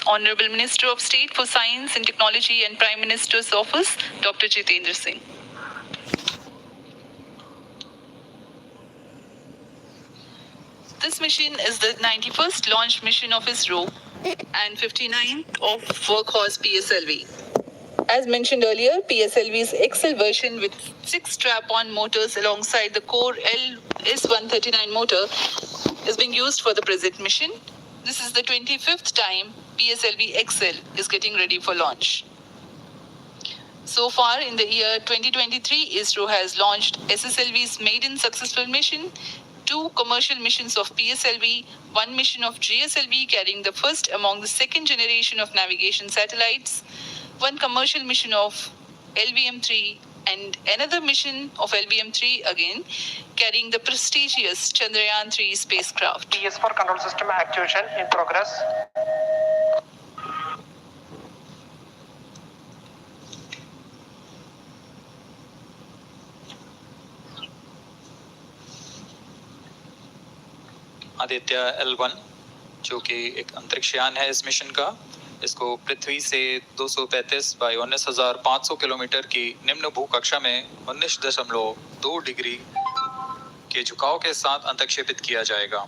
Honorable Minister of State for Science and Technology and Prime Minister's Office, Dr. Jitendra Singh. This mission is the 91st launch mission of ISRO and 59th of Workhorse PSLV. As mentioned earlier, PSLV's XL version with 6 strap-on motors alongside the core S139 motor is being used for the present mission. This is the 25th time PSLV XL is getting ready for launch. So far in the year 2023, ISRO has launched SSLV's maiden successful mission, 2 commercial missions of PSLV, 1 mission of GSLV carrying the first among the second generation of navigation satellites, 1 commercial mission of LVM-3 and another mission of LVM-3 again carrying the prestigious Chandrayaan-3 spacecraft. PS4 control system activation in progress. Aditya L1 जो कि एक अंतरिक्षयान है इस mission का, इसको पृथ्वी से 235 by 19,500 kilometre की निम्न भूकक्षा में 19.2 डिग्री के झुकाव के साथ अंतक्षेपित किया जाएगा।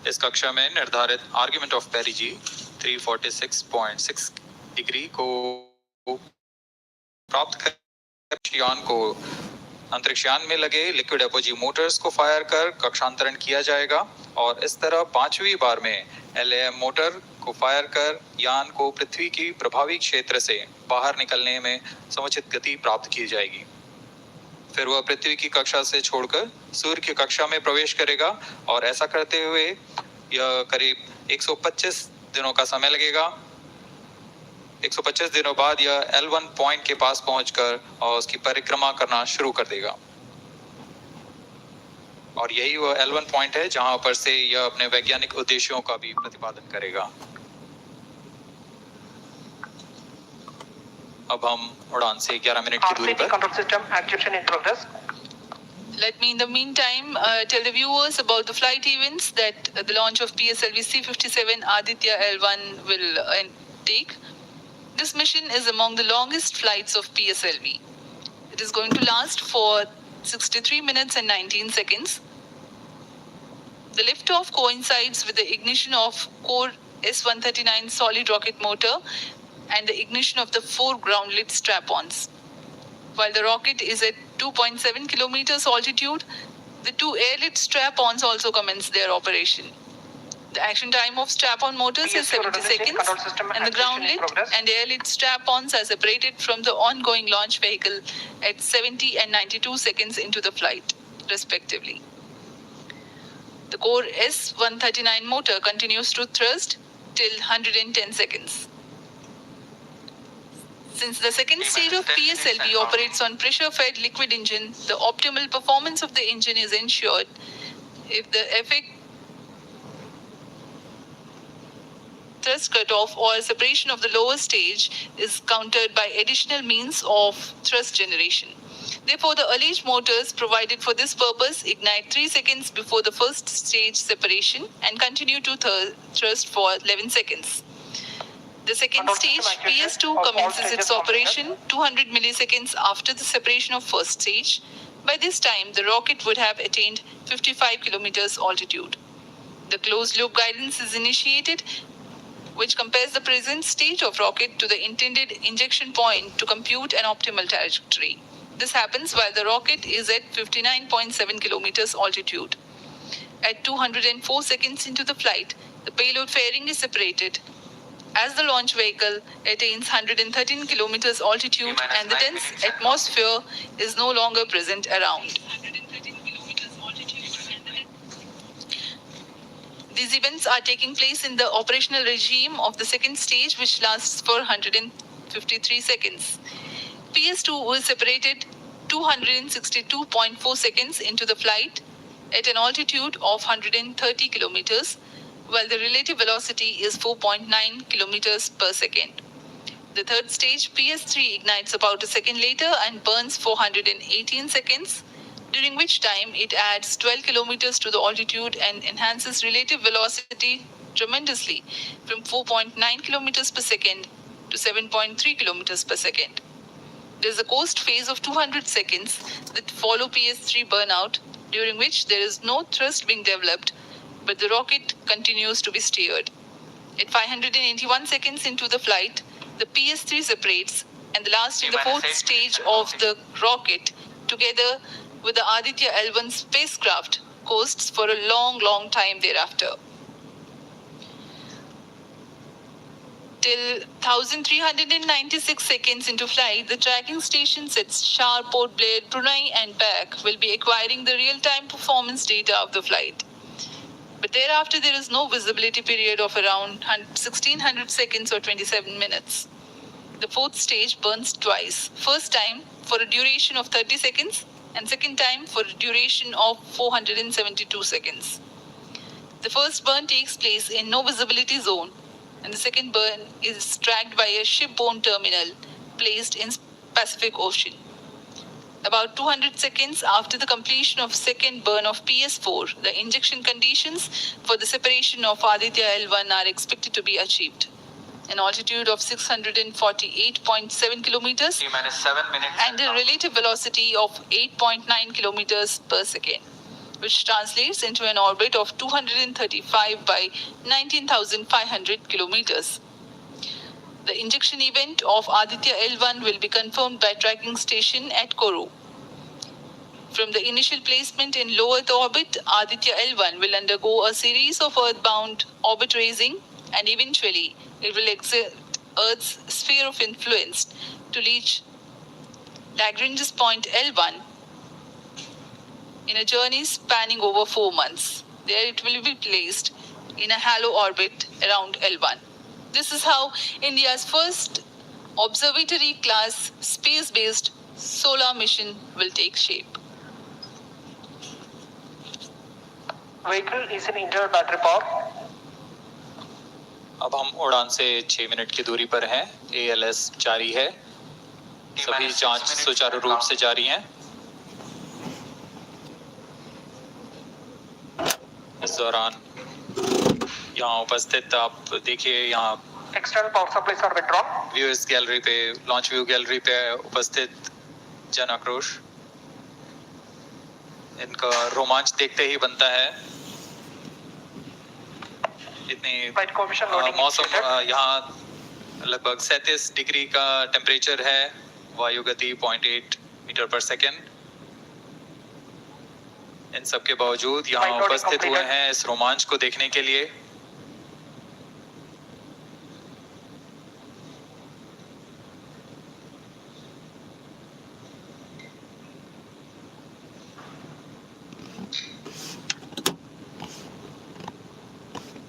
इस कक्षा में निर्धारित आर्ग्यूमेंट ऑफ पेरिजी 346.6 डिग्री को प्राप्त कर यान को अंतरिक्षयान में लगे लिक्विड एपोजी मोटर्स को फायर कर कक्षांतरण किया जाएगा और इस तरह 5वीं बार में LAM मोटर को फायर कर यान को पृथ्वी की प्रभावी क्षेत्र से बाहर निकलने में समुचित गति प्राप्त की जाएगी। फिर वह पृथ्वी की कक्षा से छोड़कर सूर्य की कक्षा में प्रवेश करेगा और ऐसा करते हुए यह करीब 125 दिनों का समय लगेगा। 125 दिनों बाद यह L1 पॉइंट के पास पहुंचकर और उसकी परिक्रमा करना शुरू कर देगा और यही वह L1 पॉइंट है जहां पर से यह अपने वैज्ञानिक उद्देश्यों का भी प्रतिपादन करेगा। अब हम उड़ान से 11 मिनट की दूरी पर control system activation in progress. Let me in the meantime tell the viewers about the flight events that the launch of PSLV-C57 Aditya L1 will take. This mission is among the longest flights of PSLV. It is going to last for 63 minutes and 19 seconds. The liftoff coincides with the ignition of core S139 solid rocket motor and the ignition of the 4 ground-lit strap-ons. While the rocket is at 2.7 kilometers altitude, the 2 air-lit strap-ons also commence their operation. The action time of strap-on motors is 70 seconds, and the ground-lit and air-lit strap-ons are separated from the ongoing launch vehicle at 70 and 92 seconds into the flight, respectively. The core S139 motor continues to thrust till 110 seconds. Since the second stage of PSLV operates on pressure-fed liquid engine, the optimal performance of the engine is ensured if the effect thrust cutoff or separation of the lower stage is countered by additional means of thrust generation. Therefore, the alleged motors provided for this purpose ignite 3 seconds before the first stage separation and continue to thrust for 11 seconds. The second stage, PS2, commences its operation 200 milliseconds after the separation of first stage. By this time, the rocket would have attained 55 kilometers altitude. The closed-loop guidance is initiated, which compares the present state of rocket to the intended injection point to compute an optimal trajectory. This happens while the rocket is at 59.7 kilometers altitude. At 204 seconds into the flight, the payload fairing is separated as the launch vehicle attains 113 kilometers altitude and the dense atmosphere is no longer present around. These events are taking place in the operational regime of the second stage, which lasts for 153 seconds. PS2 was separated 262.4 seconds into the flight at an altitude of 130 kilometers, while the relative velocity is 4.9 kilometers per second. The third stage, PS3, ignites about a second later and burns for 118 seconds, during which time it adds 12 kilometers to the altitude and enhances relative velocity tremendously from 4.9 kilometers per second to 7.3 kilometers per second. There is a coast phase of 200 seconds that follow PS3 burnout, during which there is no thrust being developed, but the rocket continues to be steered. At 581 seconds into the flight, the PS3 separates, and the last in the fourth stage of the rocket, together with the Aditya L1 spacecraft, coasts for a long time thereafter. Till 1396 seconds into flight, the tracking stations at SHAR, Port Blair, Brunei and back will be acquiring the real-time performance data of the flight. But thereafter there is no visibility period of around 1600 seconds or 27 minutes. The fourth stage burns twice. First time for a duration of 30 seconds and second time for a duration of 472 seconds. The first burn takes place in no visibility zone, and the second burn is tracked by a shipborne terminal placed in Pacific Ocean. About 200 seconds after the completion of second burn of PS4, the injection conditions for the separation of Aditya L1 are expected to be achieved. An altitude of 648.7 kilometers T-minus 7 minutes and a relative velocity of 8.9 kilometers per second, which translates into an orbit of 235 by 19,500 kilometers. The injection event of Aditya L1 will be confirmed by tracking station at Kourou. From the initial placement in low Earth orbit, Aditya L1 will undergo a series of earthbound orbit raising, and eventually it will exit Earth's sphere of influence to reach Lagrange's point L1 in a journey spanning over 4 months. There it will be placed in a halo orbit around L1. This is how India's first observatory class space-based solar mission will take shape. Vehicle is in internal battery power. अब हम उड़ान से 6 minute की दूरी पर हैं। ALS जारी है। सभी जांच सुचारू रूप से जारी हैं। इस दौरान यहाँ उपस्थित आप देखिए, यहाँ External power supplies are withdrawn. Viewers gallery पे, लॉन्च व्यू गैलरी पे उपस्थित जन आक्रोश, इनका रोमांच देखते ही बनता है। इतनी Flight coefficient loading मौसम indicated. यहाँ लगभग 37 डिग्री का टेम्परेचर है, वायु गति 0.8 मीटर पर सेकेंड। इन सब के बावजूद यहाँ उपस्थित हुए हैं इस रोमांच को देखने के लिए।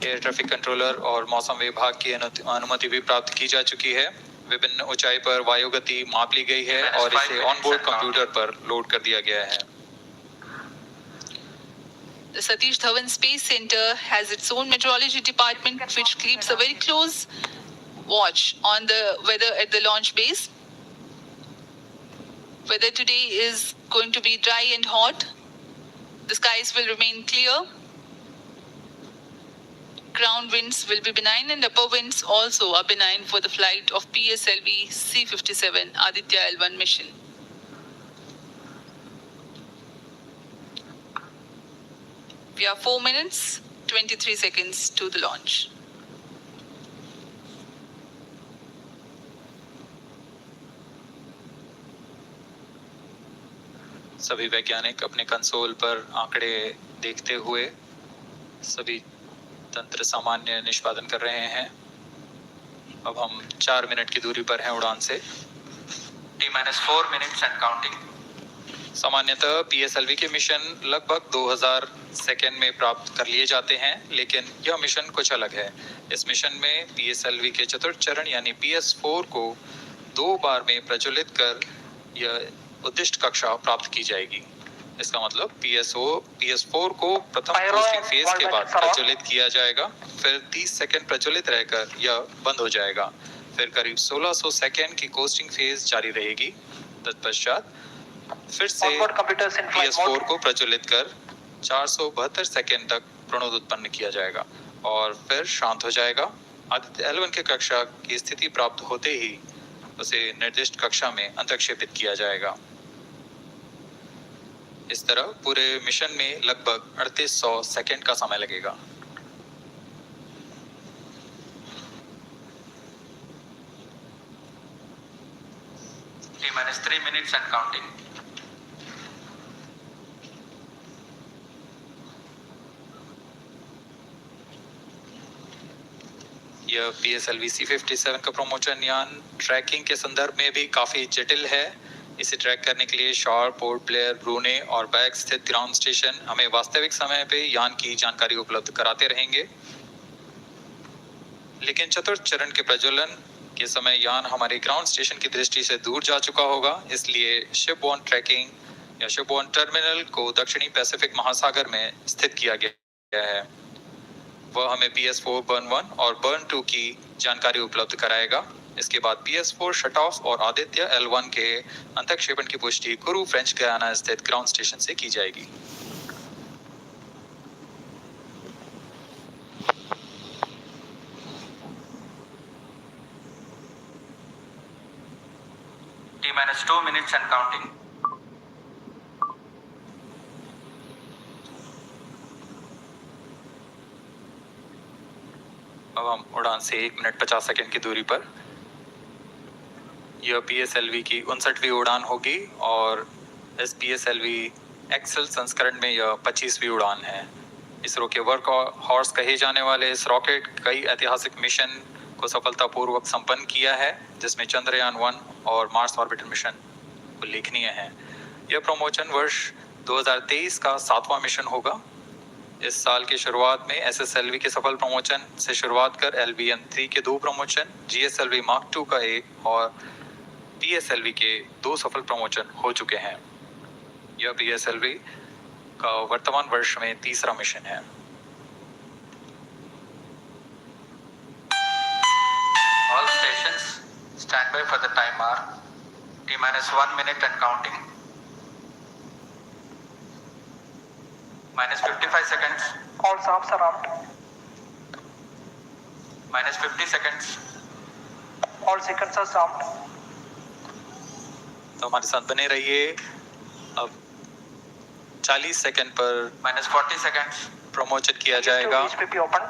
एयर ट्रैफिक कंट्रोलर और मौसम विभाग की अनुमति भी प्राप्त की जा चुकी है। विभिन्न ऊंचाई पर वायु गति माप ली गई है और इसे ऑनबोर्ड कंप्यूटर पर लोड कर दिया गया है। The Satish Dhawan Space Center has its own meteorology department which keeps a very close watch on the weather at the launch base. Weather today is going to be dry and hot. The skies will remain clear. Ground winds will be benign and upper winds also are benign for the flight of PSLV-C57 Aditya L1 mission. We are 4 minutes, 23 seconds to the launch. सभी वैज्ञानिक अपने console पर आंकड़े देखते हुए सभी तंत्र सामान्य निष्पादन कर रहे हैं। अब हम 4 मिनट की दूरी पर हैं उड़ान से। T-4 minutes and counting। सामान्यतः PSLV के मिशन लगभग 2000 सेकेंड में प्राप्त कर लिए जाते हैं, लेकिन यह मिशन कुछ अलग है। इस मिशन में PSLV के चतुर्थ चरण यानी PS4 को 2 बार में प्रज्वलित कर यह उद्दिष्ट कक्षा प्राप्त की जाएगी। इसका मतलब PS4 को प्रथम कोस्टिंग फेज के बाद प्रज्वलित किया जाएगा, फिर 30 सेकंड प्रज्वलित रहकर यह बंद हो जाएगा, फिर करीब 1600 सेकंड की कोस्टिंग फेज जारी रहेगी। तत्पश्चात फिर से PS4 को प्रज्वलित कर 472 सेकंड तक प्रणोद उत्पन्न किया जाएगा और फिर शांत हो जाएगा। आदित्य L1 की कक्षा की स्थिति प्राप्त होते ही उसे निर्दिष्ट कक्षा में अंतर्क्षेपित किया जाएगा। इस तरह पूरे मिशन में लगभग 3800 सेकंड का समय लगेगा। T-3 minutes and counting. यह PSLV-C57 का प्रमोशन यान ट्रैकिंग के संदर्भ में भी काफी जटिल है। इसे ट्रैक करने के लिए शार, पोर्ट ब्लेयर, ब्रूने और बैग स्थित ग्राउंड स्टेशन हमें वास्तविक समय पे यान की जानकारी उपलब्ध कराते रहेंगे। लेकिन चतुर्थ चरण के प्रज्वलन के समय यान हमारे ग्राउंड स्टेशन की दृष्टि से दूर जा चुका होगा। इसलिए शिपबोर्न ट्रैकिंग या शिपबोर्न टर्मिनल को दक्षिणी पैसिफिक महासागर में स्थित किया गया है। वह हमें PS4 बर्न 1 और बर्न 2 की जानकारी उपलब्ध कराएगा। इसके बाद PS4 शट ऑफ और आदित्य L1 के अंतःक्षेपण की पुष्टि कुरु फ्रेंच गयाना स्थित ग्राउंड स्टेशन से की जाएगी। T-2 minutes and counting. अब हम उड़ान से 1 मिनट 50 सेकंड की दूरी पर। यह PSLV की 59वीं उड़ान होगी और इस PSLV एक्सेल संस्करण में यह 25वीं उड़ान है। इसरो के वर्क हॉर्स कहे जाने वाले इस रॉकेट कई ऐतिहासिक मिशन को सफलतापूर्वक संपन्न किया है, जिसमें चंद्रयान 1 और मार्स ऑर्बिटर मिशन उल्लेखनीय है। यह प्रमोशन वर्ष 2023 का 7वां मिशन होगा। इस साल की शुरुआत में SSLV के सफल प्रमोशन से शुरुआत कर LVN-3 के 2 प्रमोशन, GSLV Mark II का 1 और PSLV के 2 सफल प्रमोशन हो चुके हैं। यह PSLV का वर्तमान वर्ष में 3रा मिशन है। All stations stand by for the timer. T-1 minute and counting. -55 seconds. All arms are armed. -50 seconds. All seconds are armed. तो हमारे साथ बने रहिए। अब 40 सेकंड पर -40 seconds प्रमोशन किया जाएगा। HPP open.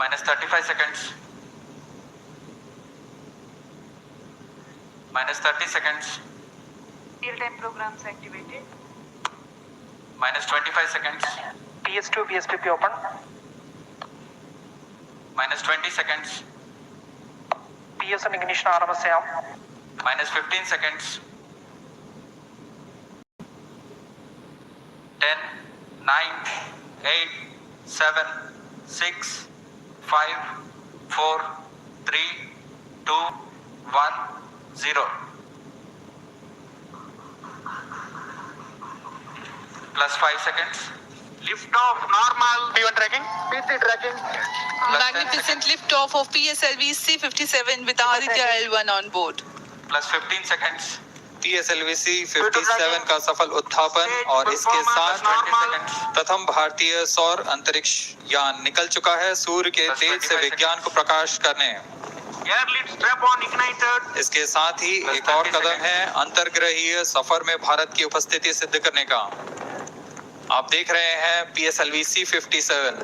-35 seconds. -30 seconds. Real-time programs activated. -25 seconds. PS2 PSPP open. -20 seconds. PS and ignition RMS arm. -15 seconds. 10, 9, 8, 7, 6, 5, 4, 3, 2, 1, 0. +5 seconds. Lift off normal. P1 tracking. P3 tracking. Magnificent liftoff of PSLV-C57 with Aditya L1 on board. +15 seconds. PSLV-C57 का सफल उत्थापन और इसके साथ 20 seconds. प्रथम भारतीय सौर अंतरिक्ष यान निकल चुका है सूर्य के तेज से विज्ञान को प्रकाश करने। Air lead strap on ignited. इसके साथ ही एक और कदम है अंतर्ग्रहीय सफर में भारत की उपस्थिति सिद्ध करने का। आप देख रहे हैं PSLV-C57।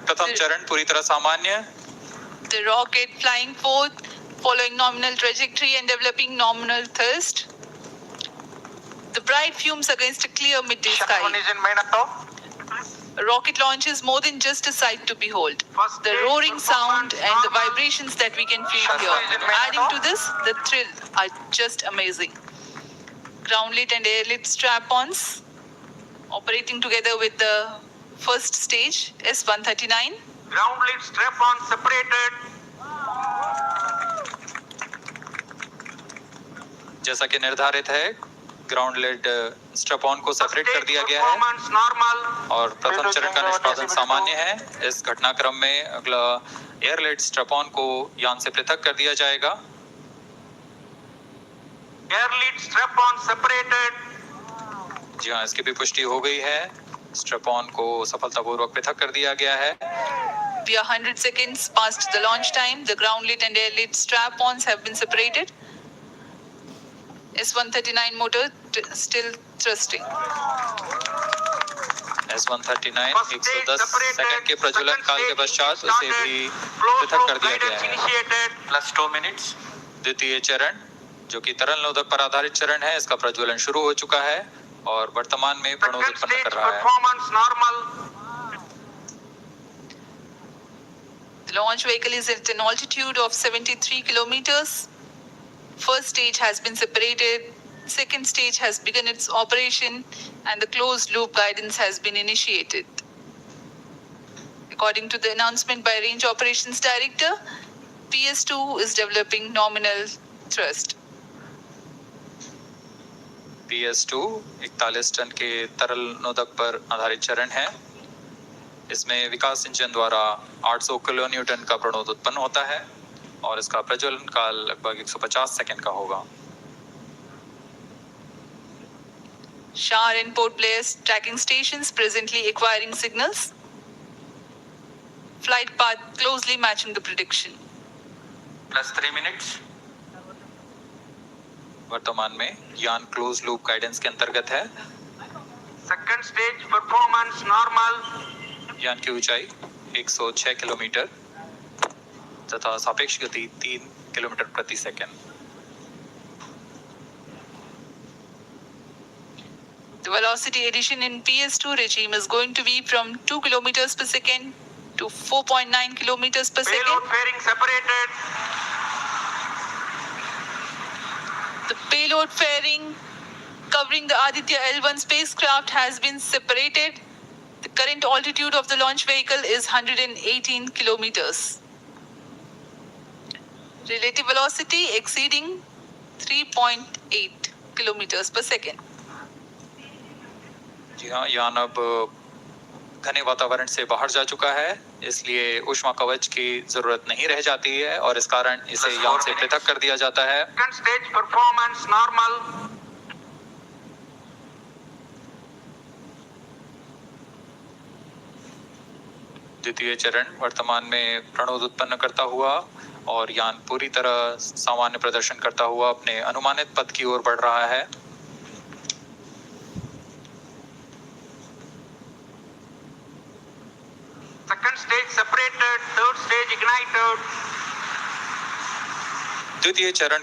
प्रथम चरण पूरी तरह सामान्य। The rocket flying forth, following nominal trajectory and developing nominal thrust. The bright fumes against a clear midday sky. is in main at top. A rocket launch is more than just a sight to behold. The roaring sound and the vibrations that we can feel here. Adding to this, the thrill are just amazing. Ground-lit and air-lit strap-ons operating together with the first stage, S139. Ground lead strap on separated. जैसा कि निर्धारित है, ground lead strap on को separate कर दिया गया है Performance normal. और प्रथम चरण का निष्पादन सामान्य है। इस घटनाक्रम में अगला एयर लेड स्ट्रैप ऑन को यान से पृथक कर दिया जाएगा। Air lead strap on separated. जी हाँ, इसकी भी पुष्टि हो गई है। स्ट्रैप-ऑन को सफलतापूर्वक पृथक कर दिया गया है। We are 100 seconds past the launch time. The ground-lit and air-lit strap-ons have been separated. S139 motor still thrusting. S139 110 second के प्रज्वलन काल के पश्चात उसे भी पृथक कर दिया गया है। +2 minutes. द्वितीय चरण जो कि तरल नोदक पर आधारित चरण है, इसका प्रज्वलन शुरू हो चुका है और वर्तमान में प्रणोद Second उत्पन्न stage कर रहा है। performance normal. The launch vehicle is at an altitude of 73 kilometers. First stage has been separated. Second stage has begun its operation and the closed loop guidance has been initiated. According to the announcement by Range Operations Director, PS2 is developing nominal thrust. PS2 41 ton के तरल नोदक पर आधारित चरण है। इसमें विकास engine द्वारा 800 kilo Newton का प्रणोद उत्पन्न होता है और इसका प्रज्वलन काल लगभग 150 सेकंड का होगा। SHAR and port players tracking stations presently acquiring signals. Flight path closely matching the prediction. +3 minutes. वर्तमान में यान क्लोज लूप गाइडेंस के अंतर्गत है। Second stage performance normal. यान की ऊंचाई 106 किलोमीटर तथा सापेक्ष गति 3 किलोमीटर प्रति second. The velocity addition in PS2 regime is going to be from 2 kilometers per second to 4.9 kilometers per second. Payload fairing separated. The payload fairing covering the Aditya L1 spacecraft has been separated. The current altitude of the launch vehicle is 118 kilometers. Relative velocity exceeding 3.8 kilometers per second. जी हाँ, यान अब घने वातावरण से बाहर जा चुका है, इसलिए ऊष्मा कवच की जरूरत नहीं रह जाती है और इस कारण इसे यान से पृथक कर दिया जाता है। Second stage performance normal. द्वितीय चरण वर्तमान में प्रणोद उत्पन्न करता हुआ और यान पूरी तरह सामान्य प्रदर्शन करता हुआ अपने अनुमानित पथ की ओर बढ़ रहा है। Second stage separated. Third stage ignited. द्वितीय चरण